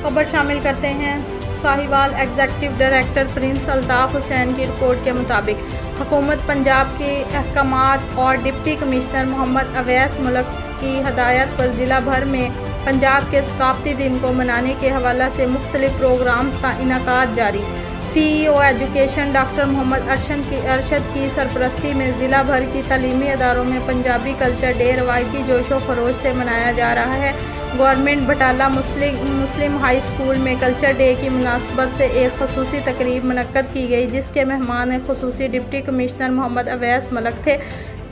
खबर शामिल करते हैं। Sahiwal executive director Prince Altaf Hussain की रिपोर्ट के मुताबिक हुकूमत पंजाब के अहकामात और डिप्टी कमिश्नर मोहम्मद अवैस मुल्क की हदायत पर ज़िला भर में पंजाब के सकाफ़ती दिन को मनाने के हवाले से मुख्तलिफ प्रोग्राम्स का इनेकाद जारी। CEO education doctor Mohammad Arshad की सरपरस्ती में ज़िला भर की तालीमी अदारों में पंजाबी कल्चर डे रवायती जोशो खरोश से मनाया जा रहा है। गवर्नमेंट बटाला मुस्लिम हाई स्कूल में कल्चर डे की मुनासबत से एक खसूसी तकरीब मुनक्कद की गई, जिसके मेहमान खसूसी डिप्टी कमिश्नर मोहम्मद अवैस मलक थे।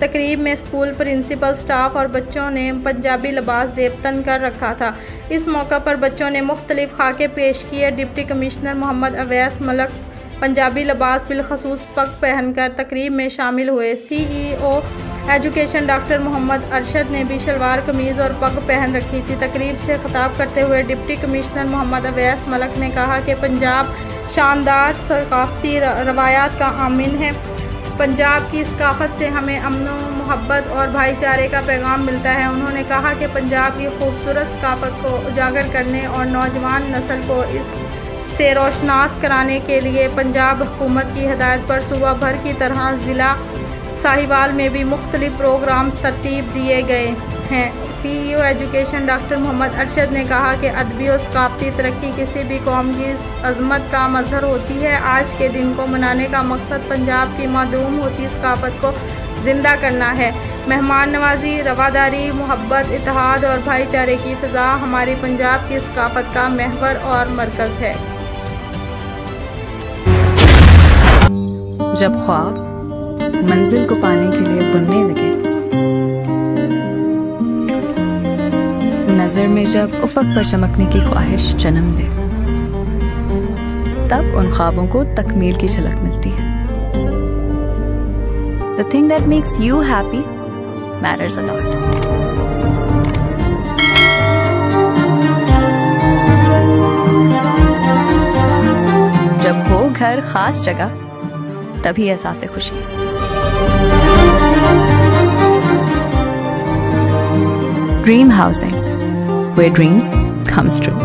तकरीब में स्कूल प्रिंसिपल, स्टाफ और बच्चों ने पंजाबी लिबास ज़ेबतन कर रखा था। इस मौका पर बच्चों ने मुख्तलिफ खाके पेश किए। डिप्टी कमिश्नर मोहम्मद अवैस मलक पंजाबी लिबास बिलखसूस पग पहनकर तकरीब में शामिल हुए। CEO education doctor Mohammad Arshad ने भी शलवार कमीज़ और पग पहन रखी थी। तकरीब से खिताब करते हुए डिप्टी कमिश्नर मोहम्मद अवैस मलक ने कहा कि पंजाब शानदार सकाफ़ती रवायात का आमिन है। पंजाब की सकाफ़त से हमें अमन मोहब्बत और भाईचारे का पैगाम मिलता है। उन्होंने कहा कि पंजाब की खूबसूरत सकाफ़त को उजागर करने और नौजवान नस्ल को इससे रोशनास कराने के लिए पंजाब हुकूमत की हिदायत पर सूबा भर की तरह ज़िला साहिवाल में भी मुख्तलिफ प्रोग्राम्स तरतीब दिए गए हैं। CEO education doctor Mohammad Arshad ने कहा कि अदबी और सकाफ़ती तरक्की किसी भी कौम की अज़मत का मज़हर होती है। आज के दिन को मनाने का मकसद पंजाब की मादूम होती सकाफ़त को ज़िंदा करना है। मेहमान नवाजी, रवादारी, मोहब्बत, इत्तेहाद और भाईचारे की फ़िज़ा हमारी पंजाब की सकाफ़त का महवर और मरकज़ है। जब ख्वाब मंजिल को पाने के लिए बुनने लगे, नजर में जब उफ़क़ पर चमकने की ख्वाहिश जन्म ले, तब उन ख्वाबों को तकमील की झलक मिलती है। The thing that makes you happy matters a lot. जब हो घर खास जगह, तभी एहसास खुशी है। Dream Housing, where dream comes true.